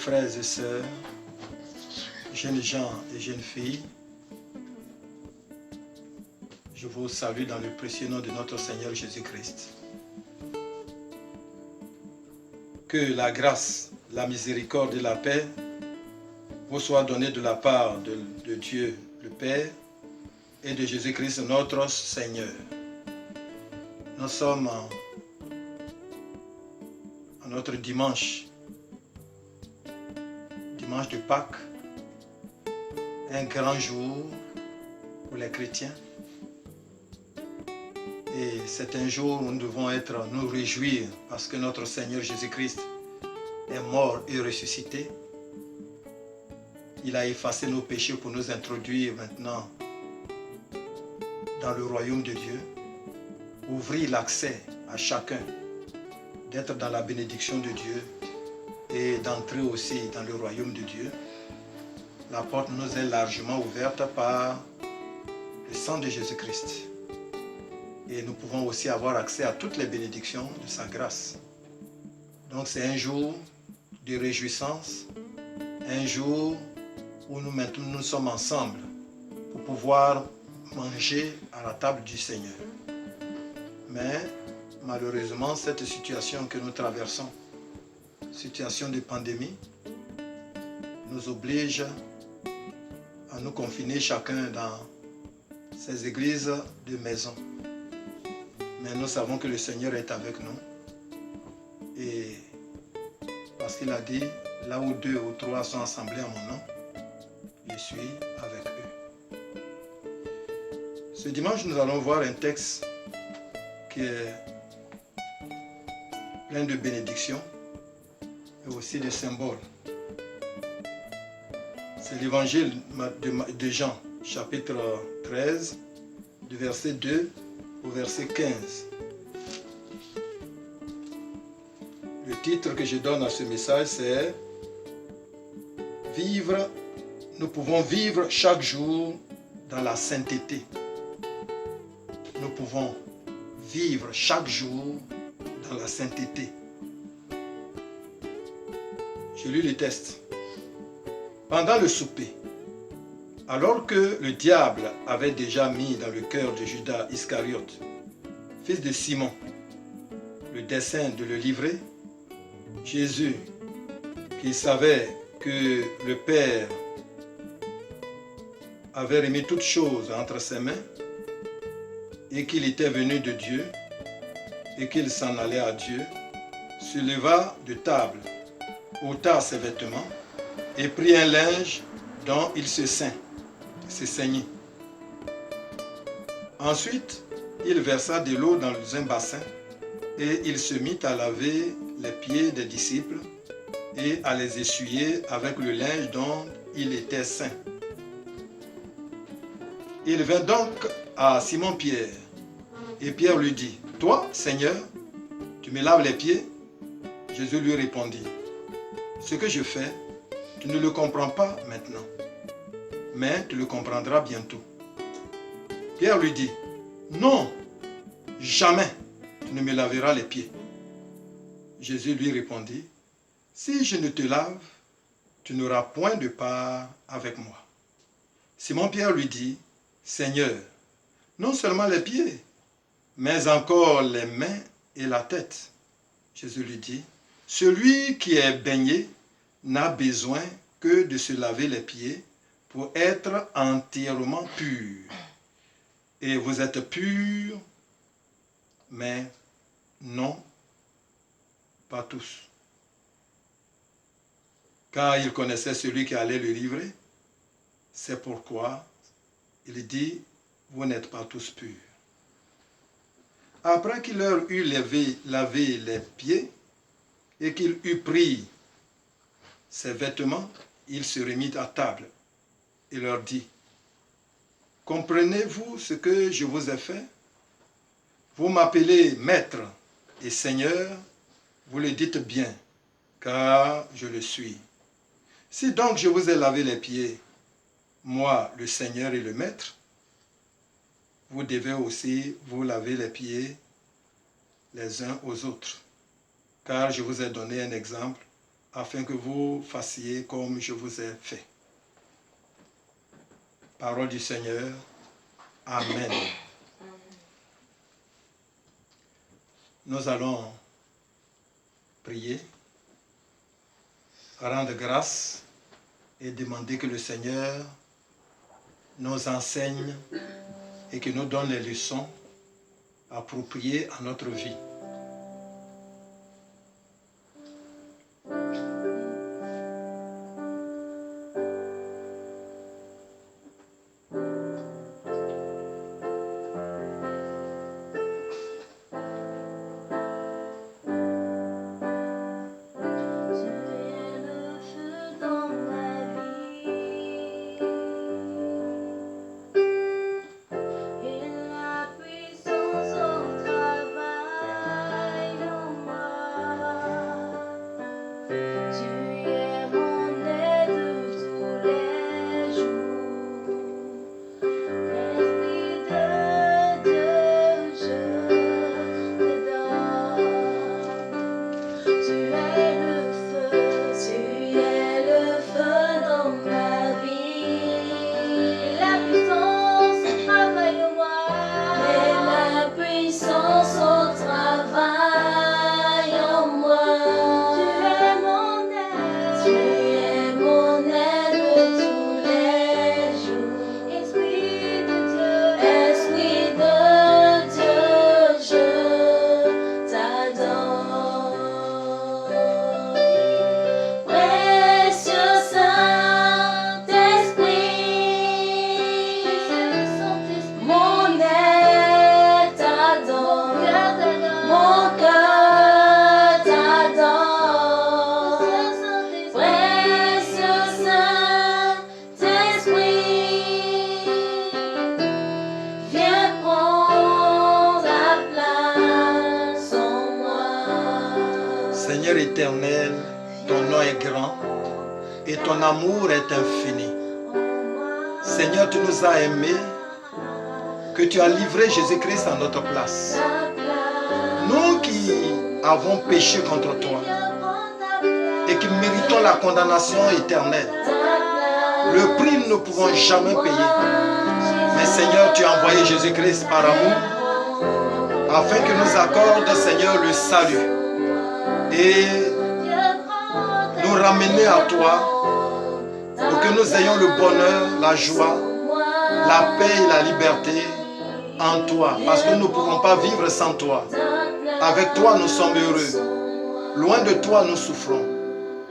frères et sœurs, jeunes gens et jeunes filles, je vous salue dans le précieux nom de notre Seigneur Jésus-Christ. Que la grâce, la miséricorde et la paix vous soient données de la part de Dieu le Père et de Jésus-Christ notre Seigneur. Nous sommes à notre dimanche de Pâques, un grand jour pour les chrétiens. Et c'est un jour où nous devons nous réjouir parce que notre Seigneur Jésus-Christ est mort et ressuscité. Il a effacé nos péchés pour nous introduire maintenant dans le royaume de Dieu. Ouvrir l'accès à chacun d'être dans la bénédiction de Dieu et d'entrer aussi dans le royaume de Dieu. La porte nous est largement ouverte par le sang de Jésus-Christ. Et nous pouvons aussi avoir accès à toutes les bénédictions de sa grâce. Donc c'est un jour de réjouissance, un jour où nous sommes ensemble pour pouvoir manger à la table du Seigneur. Mais malheureusement, cette situation que nous traversons, situation de pandémie, nous oblige à nous confiner chacun dans ses églises de maison. Mais nous savons que le Seigneur est avec nous. Et parce qu'il a dit, là où 2 ou 3 sont assemblés en mon nom, je suis avec eux. Ce dimanche, nous allons voir un texte qui est plein de bénédictions et aussi de symboles. C'est l'évangile de Jean, chapitre 13, du verset 2 au verset 15. Le titre que je donne à ce message, c'est « Vivre, nous pouvons vivre chaque jour dans la sainteté. » Nous pouvons vivre chaque jour dans la sainteté. Je lis le texte. Pendant le souper, alors que le diable avait déjà mis dans le cœur de Judas Iscariote, fils de Simon, le dessein de le livrer, Jésus, qui savait que le Père avait remis toutes choses entre ses mains et qu'il était venu de Dieu et qu'il s'en allait à Dieu, se leva de table, ôta ses vêtements et prit un linge dont il se saignit. Ensuite, il versa de l'eau dans un bassin et il se mit à laver les pieds des disciples et à les essuyer avec le linge dont il était saint. Il vint donc à Simon-Pierre et Pierre lui dit, « Toi, Seigneur, tu me laves les pieds ?» Jésus lui répondit, « Ce que je fais, tu ne le comprends pas maintenant, mais tu le comprendras bientôt. » Pierre lui dit, « Non, jamais tu ne me laveras les pieds. » Jésus lui répondit, « Si je ne te lave, tu n'auras point de part avec moi. » Simon-Pierre lui dit, « Seigneur, non seulement les pieds, mais encore les mains et la tête. » Jésus lui dit, « Celui qui est baigné n'a besoin que de se laver les pieds pour être entièrement pur. Et vous êtes purs, mais non, pas tous. » Car il connaissait celui qui allait le livrer. C'est pourquoi il dit, « Vous n'êtes pas tous purs. » Après qu'il leur eut lavé les pieds et qu'il eut pris ses vêtements, il se remit à table et leur dit, « Comprenez-vous ce que je vous ai fait? Vous m'appelez Maître et Seigneur, vous le dites bien, car je le suis. Si donc je vous ai lavé les pieds, moi, le Seigneur et le Maître, vous devez aussi vous laver les pieds les uns aux autres, car je vous ai donné un exemple afin que vous fassiez comme je vous ai fait. Parole du Seigneur. Amen. Nous allons prier, rendre grâce et demander que le Seigneur nous enseigne et que nous donne les leçons appropriées à notre vie. Seigneur éternel, ton nom est grand et ton amour est infini. Seigneur, tu nous as aimés, que tu as livré Jésus-Christ à notre place. Nous qui avons péché contre toi et qui méritons la condamnation éternelle, le prix nous ne pouvons jamais payer. Mais Seigneur, tu as envoyé Jésus-Christ par amour afin que nous accorde, Seigneur, le salut et nous ramener à toi pour que nous ayons le bonheur, la joie, la paix et la liberté en toi, parce que nous ne pouvons pas vivre sans toi. Avec toi, nous sommes heureux. Loin de toi, nous souffrons.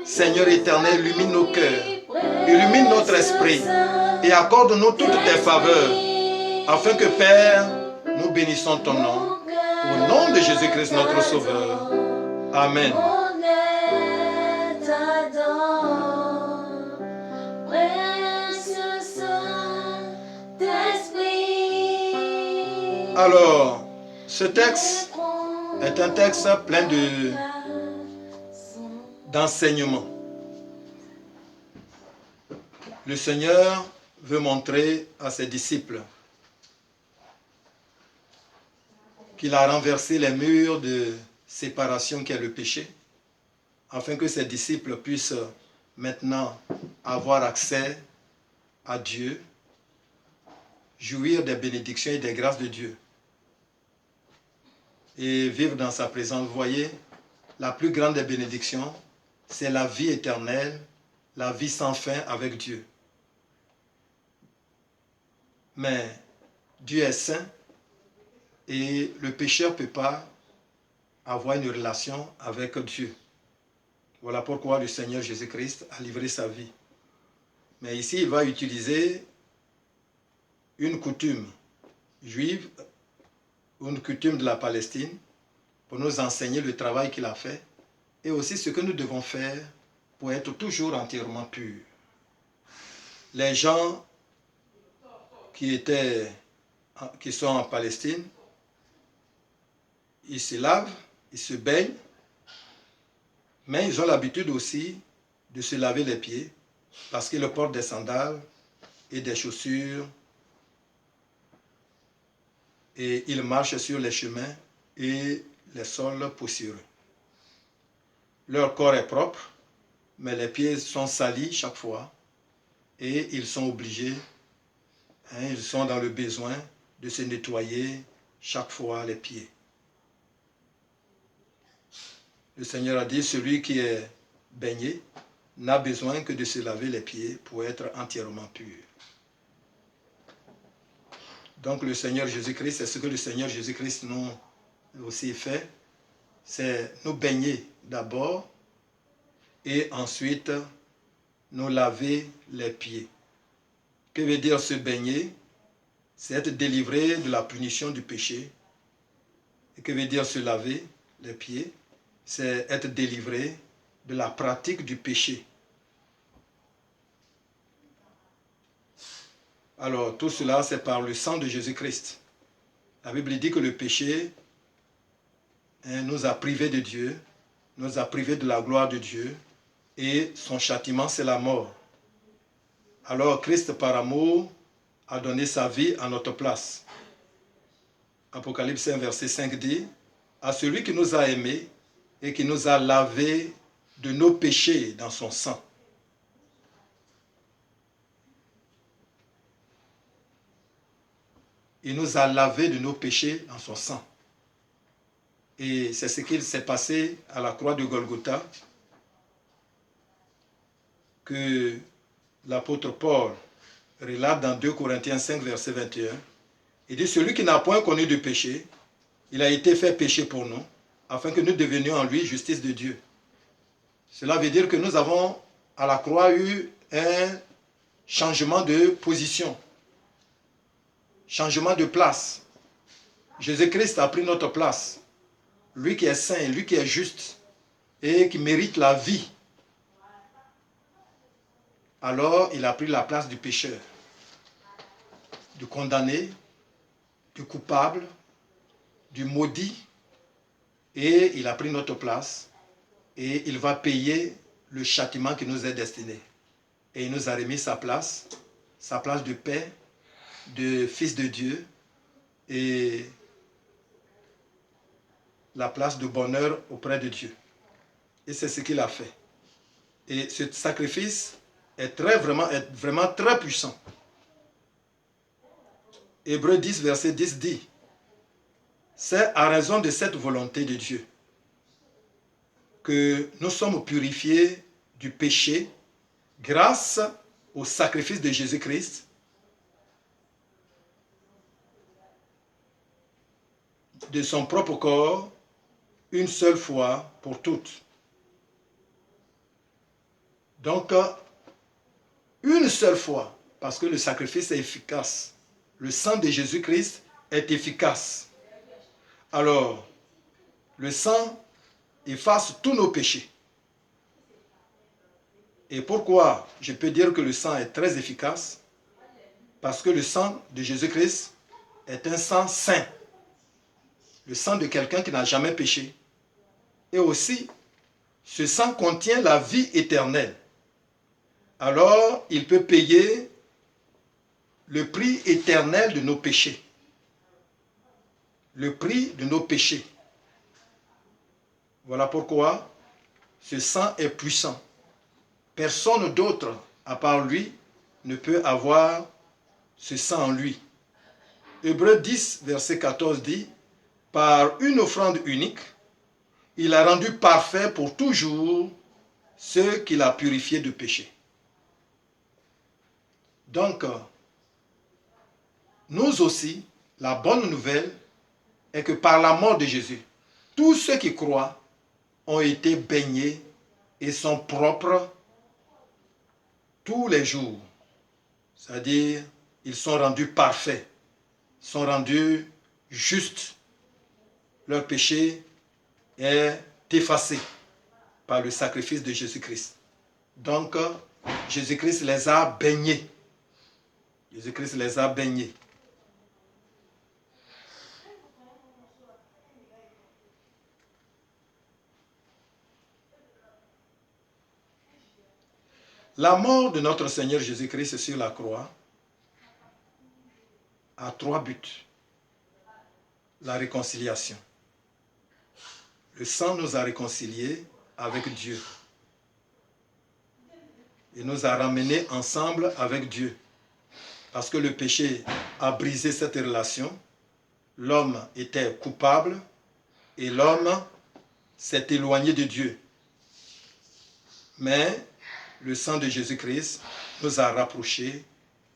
Seigneur éternel, illumine nos cœurs, illumine notre esprit et accorde-nous toutes tes faveurs, afin que, Père, nous bénissons ton nom. Au nom de Jésus-Christ, notre Sauveur. Amen. Alors, ce texte est un texte plein d'enseignements. Le Seigneur veut montrer à ses disciples qu'il a renversé les murs de séparation qu'est le péché, afin que ses disciples puissent maintenant avoir accès à Dieu, jouir des bénédictions et des grâces de Dieu et vivre dans sa présence. Vous voyez, la plus grande des bénédictions, c'est la vie éternelle, la vie sans fin avec Dieu. Mais Dieu est saint et le pécheur ne peut pas avoir une relation avec Dieu. Voilà pourquoi le Seigneur Jésus-Christ a livré sa vie. Mais ici, il va utiliser une coutume juive, une coutume de la Palestine, pour nous enseigner le travail qu'il a fait et aussi ce que nous devons faire pour être toujours entièrement purs. Les gens qui sont en Palestine, ils se lavent, ils se baignent, mais ils ont l'habitude aussi de se laver les pieds parce qu'ils portent des sandales et des chaussures et ils marchent sur les chemins et les sols poussiéreux. Leur corps est propre, mais les pieds sont salis chaque fois et ils sont obligés, ils sont dans le besoin de se nettoyer chaque fois les pieds. Le Seigneur a dit, celui qui est baigné n'a besoin que de se laver les pieds pour être entièrement pur. Donc le Seigneur Jésus-Christ, c'est ce que le Seigneur Jésus-Christ nous aussi fait, c'est nous baigner d'abord et ensuite nous laver les pieds. Que veut dire se baigner? C'est être délivré de la punition du péché. Et que veut dire se laver les pieds? C'est être délivré de la pratique du péché. Alors, tout cela, c'est par le sang de Jésus-Christ. La Bible dit que le péché nous a privés de Dieu, nous a privés de la gloire de Dieu, et son châtiment, c'est la mort. Alors, Christ, par amour, a donné sa vie à notre place. Apocalypse 1, verset 5 dit, « À celui qui nous a aimés et qui nous a lavés de nos péchés dans son sang. » Il nous a lavés de nos péchés dans son sang. Et c'est ce qu'il s'est passé à la croix de Golgotha, que l'apôtre Paul relate dans 2 Corinthiens 5, verset 21. Il dit, celui qui n'a point connu de péché, il a été fait péché pour nous, afin que nous devenions en lui justice de Dieu. Cela veut dire que nous avons à la croix eu un changement de position, changement de place. Jésus-Christ a pris notre place. Lui qui est saint, lui qui est juste et qui mérite la vie. Alors, il a pris la place du pécheur, du condamné, du coupable, du maudit, et il a pris notre place et il va payer le châtiment qui nous est destiné. Et il nous a remis sa place de paix, de fils de Dieu et la place de bonheur auprès de Dieu. Et c'est ce qu'il a fait. Et ce sacrifice est vraiment très puissant. Hébreux 10, verset 10 dit, c'est à raison de cette volonté de Dieu que nous sommes purifiés du péché grâce au sacrifice de Jésus-Christ, de son propre corps, une seule fois pour toutes. Donc, une seule fois, parce que le sacrifice est efficace. Le sang de Jésus-Christ est efficace. Alors, le sang efface tous nos péchés. Et pourquoi je peux dire que le sang est très efficace? Parce que le sang de Jésus-Christ est un sang saint. Le sang de quelqu'un qui n'a jamais péché. Et aussi, ce sang contient la vie éternelle. Alors, il peut payer le prix éternel de nos péchés. Le prix de nos péchés. Voilà pourquoi ce sang est puissant. Personne d'autre, à part lui, ne peut avoir ce sang en lui. Hébreux 10, verset 14 dit, « Par une offrande unique, il a rendu parfait pour toujours ceux qu'il a purifiés de péché. » Donc, nous aussi, la bonne nouvelle est que par la mort de Jésus, tous ceux qui croient ont été baignés et sont propres tous les jours. C'est-à-dire, ils sont rendus parfaits, sont rendus justes. Leur péché est effacé par le sacrifice de Jésus-Christ. Donc, Jésus-Christ les a baignés. Jésus-Christ les a baignés. La mort de notre Seigneur Jésus-Christ sur la croix a 3 buts. La réconciliation. Le sang nous a réconciliés avec Dieu. et nous a ramenés ensemble avec Dieu. Parce que le péché a brisé cette relation. L'homme était coupable et l'homme s'est éloigné de Dieu. Mais le sang de Jésus-Christ nous a rapprochés,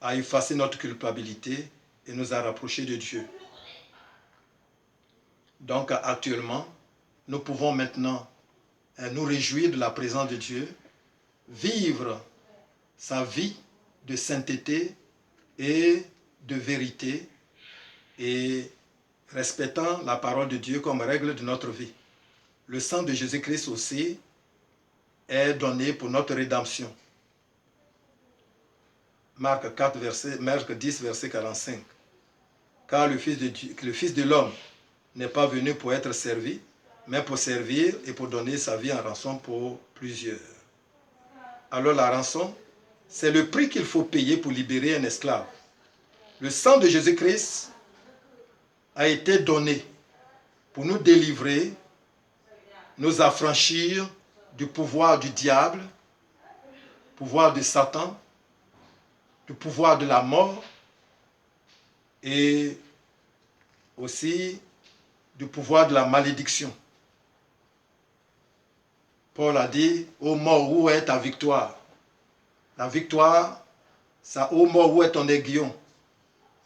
a effacé notre culpabilité et nous a rapprochés de Dieu. Donc actuellement, nous pouvons maintenant nous réjouir de la présence de Dieu, vivre sa vie de sainteté et de vérité et respectant la parole de Dieu comme règle de notre vie. Le sang de Jésus-Christ aussi est donné pour notre rédemption. Marc 10, verset 45. Car le Fils de l'homme n'est pas venu pour être servi, mais pour servir et pour donner sa vie en rançon pour plusieurs. Alors la rançon, c'est le prix qu'il faut payer pour libérer un esclave. Le sang de Jésus-Christ a été donné pour nous délivrer, nous affranchir du pouvoir du diable, pouvoir de Satan, du pouvoir de la mort et aussi du pouvoir de la malédiction. Paul a dit, ô mort, où est ta victoire? La victoire, ça, ô mort, où est ton aiguillon?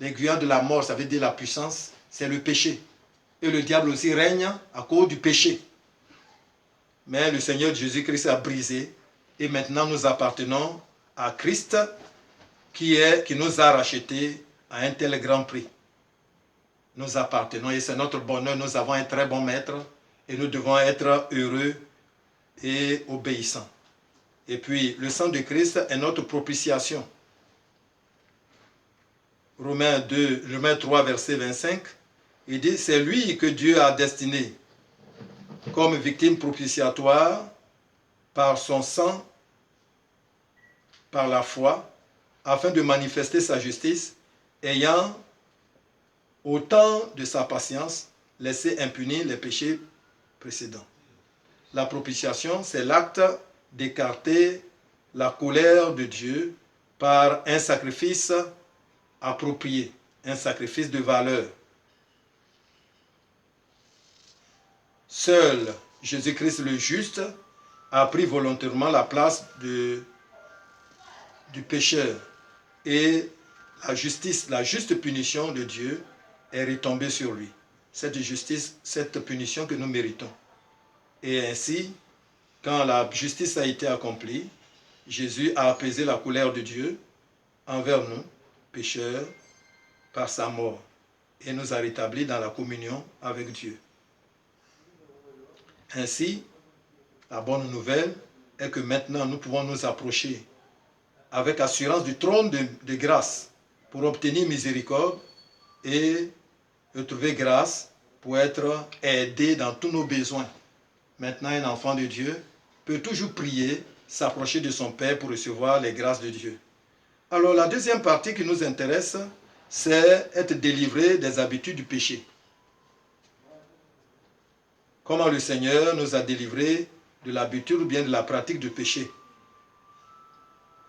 L'aiguillon de la mort, ça veut dire la puissance, c'est le péché. Et le diable aussi règne à cause du péché. Mais le Seigneur Jésus-Christ a brisé et maintenant nous appartenons à Christ qui nous a rachetés à un tel grand prix. Nous appartenons et c'est notre bonheur, nous avons un très bon maître et nous devons être heureux et obéissants. Et puis le sang de Christ est notre propitiation. Romains 3, verset 25, il dit, c'est lui que Dieu a destiné comme victime propitiatoire par son sang, par la foi, afin de manifester sa justice, ayant, au temps de sa patience, laissé impunis les péchés précédents. La propitiation, c'est l'acte d'écarter la colère de Dieu par un sacrifice approprié, un sacrifice de valeur. Seul Jésus-Christ le juste a pris volontairement la place du pécheur et la juste punition de Dieu est retombée sur lui. Cette justice, cette punition que nous méritons. Et ainsi, quand la justice a été accomplie, Jésus a apaisé la colère de Dieu envers nous, pécheurs, par sa mort et nous a rétablis dans la communion avec Dieu. Ainsi, la bonne nouvelle est que maintenant nous pouvons nous approcher avec assurance du trône de grâce pour obtenir miséricorde et retrouver grâce pour être aidé dans tous nos besoins. Maintenant, un enfant de Dieu peut toujours prier, s'approcher de son Père pour recevoir les grâces de Dieu. Alors, la deuxième partie qui nous intéresse, c'est être délivré des habitudes du péché. Comment le Seigneur nous a délivrés de l'habitude ou bien de la pratique du péché.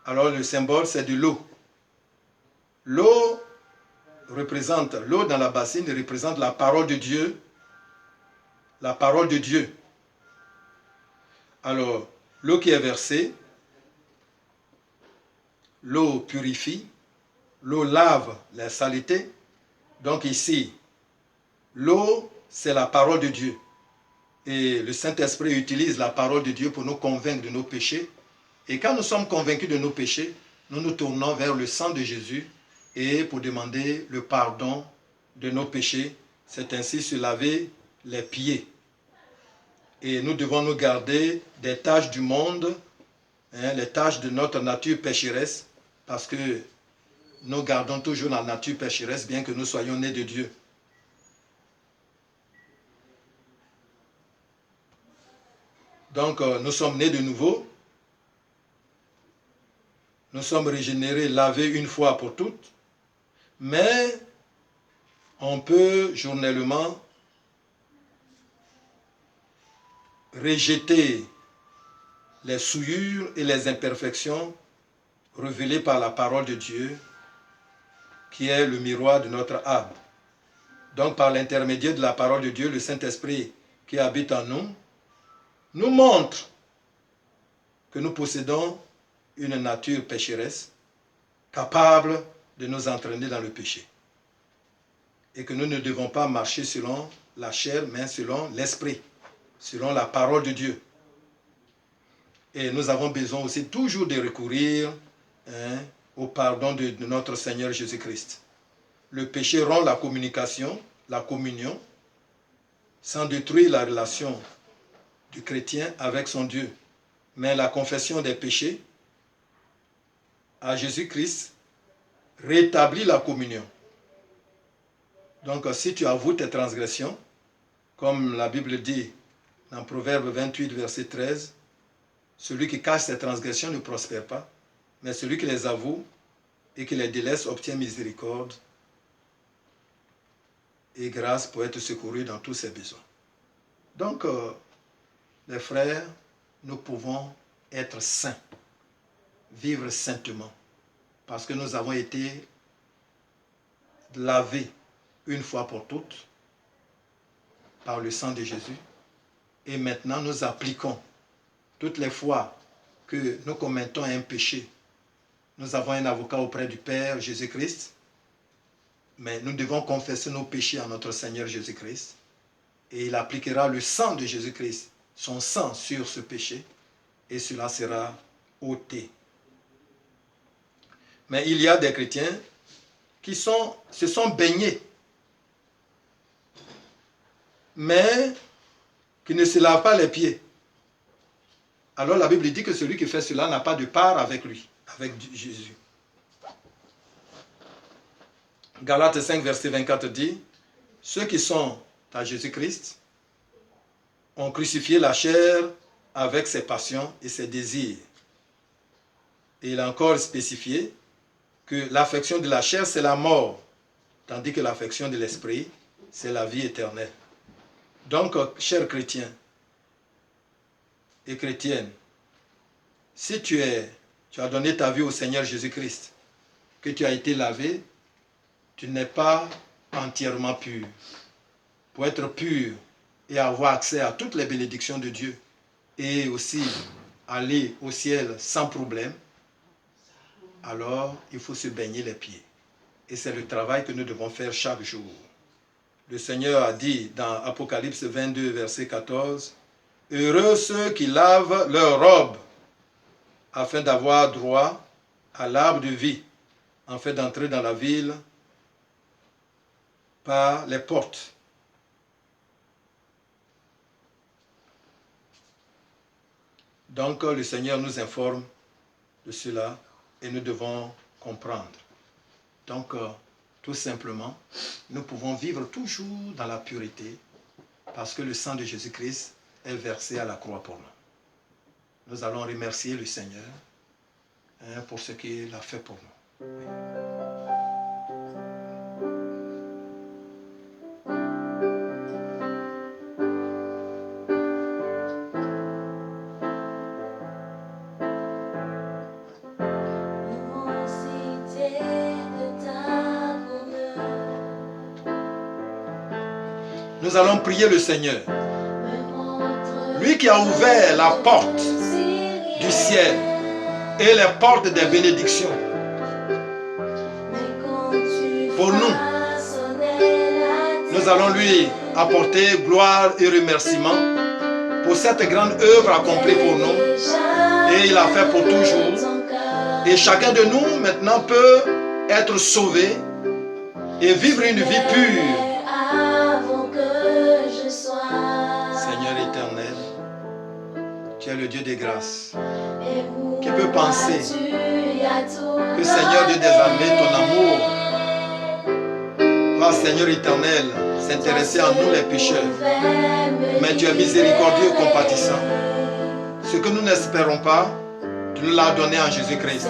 Alors, le symbole, c'est de l'eau. L'eau dans la bassine représente la parole de Dieu. La parole de Dieu. Alors, l'eau qui est versée, l'eau purifie, l'eau lave les saletés. Donc ici, l'eau, c'est la parole de Dieu. Et le Saint-Esprit utilise la parole de Dieu pour nous convaincre de nos péchés. Et quand nous sommes convaincus de nos péchés, nous nous tournons vers le sang de Jésus et pour demander le pardon de nos péchés. C'est ainsi se laver les pieds. Et nous devons nous garder des tâches du monde, les tâches de notre nature pécheresse, parce que nous gardons toujours la nature pécheresse, bien que nous soyons nés de Dieu. Donc, nous sommes nés de nouveau. Nous sommes régénérés, lavés une fois pour toutes. Mais on peut journellement rejeter les souillures et les imperfections révélé par la parole de Dieu, qui est le miroir de notre âme. Donc par l'intermédiaire de la parole de Dieu, le Saint-Esprit qui habite en nous, nous montre que nous possédons une nature pécheresse, capable de nous entraîner dans le péché. Et que nous ne devons pas marcher selon la chair, mais selon l'esprit, selon la parole de Dieu. Et nous avons besoin aussi toujours de recourir au pardon de notre Seigneur Jésus-Christ. Le péché rompt la communication, la communion, sans détruire la relation du chrétien avec son Dieu. Mais la confession des péchés à Jésus-Christ rétablit la communion. Donc si tu avoues tes transgressions, comme la Bible dit dans Proverbe 28, verset 13, celui qui cache ses transgressions ne prospère pas, mais celui qui les avoue et qui les délaisse obtient miséricorde et grâce pour être secouru dans tous ses besoins. Donc, les frères, nous pouvons être saints, vivre saintement, parce que nous avons été lavés une fois pour toutes par le sang de Jésus. Et maintenant, nous appliquons toutes les fois que nous commettons un péché. Nous avons un avocat auprès du Père, Jésus-Christ, mais nous devons confesser nos péchés à notre Seigneur Jésus-Christ. Et il appliquera le sang de Jésus-Christ, son sang sur ce péché, et cela sera ôté. Mais il y a des chrétiens qui se sont baignés, mais qui ne se lavent pas les pieds. Alors la Bible dit que celui qui fait cela n'a pas de part avec lui, avec Jésus. Galates 5, verset 24 dit, ceux qui sont à Jésus-Christ ont crucifié la chair avec ses passions et ses désirs. Et il a encore spécifié que l'affection de la chair, c'est la mort, tandis que l'affection de l'esprit, c'est la vie éternelle. Donc, chers chrétiens et chrétiennes, si tu as donné ta vie au Seigneur Jésus-Christ, que tu as été lavé, tu n'es pas entièrement pur. Pour être pur et avoir accès à toutes les bénédictions de Dieu et aussi aller au ciel sans problème, alors il faut se baigner les pieds. Et c'est le travail que nous devons faire chaque jour. Le Seigneur a dit dans Apocalypse 22, verset 14, « Heureux ceux qui lavent leurs robes, afin d'avoir droit à l'arbre de vie, afin d'entrer dans la ville par les portes. » Donc le Seigneur nous informe de cela et nous devons comprendre. Donc tout simplement, nous pouvons vivre toujours dans la pureté parce que le sang de Jésus-Christ est versé à la croix pour nous. Nous allons remercier le Seigneur pour ce qu'il a fait pour nous. Oui. Nous allons prier le Seigneur. Lui qui a ouvert la porte du ciel et les portes des bénédictions pour nous. Nous allons lui apporter gloire et remerciement pour cette grande œuvre accomplie pour nous. Et il a fait pour toujours. Et chacun de nous maintenant peut être sauvé et vivre une vie pure. Tu es le Dieu des grâces. Qui peut penser que Seigneur Dieu des armées, ton amour va, Seigneur éternel, s'intéresser à nous les pécheurs. Mais tu es miséricordieux et compatissant. Ce que nous n'espérons pas, tu nous l'as donné en Jésus-Christ.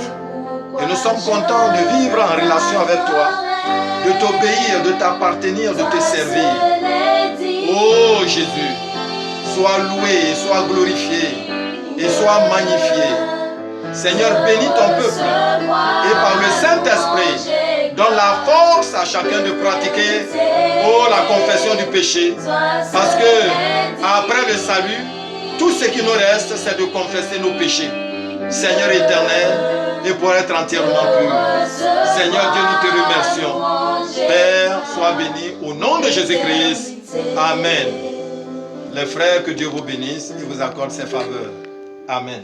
Et nous sommes contents de vivre en relation avec toi, de t'obéir, de t'appartenir, de te servir. Oh Jésus, sois loué, sois glorifié et sois magnifié. Seigneur, bénis ton peuple et par le Saint-Esprit, donne la force à chacun de pratiquer la confession du péché. Parce que après le salut, tout ce qui nous reste, c'est de confesser nos péchés. Seigneur éternel, et pour être entièrement pur. Seigneur Dieu, nous te remercions. Père, sois béni au nom de Jésus-Christ. Amen. Les frères, que Dieu vous bénisse et vous accorde ses faveurs. Amen.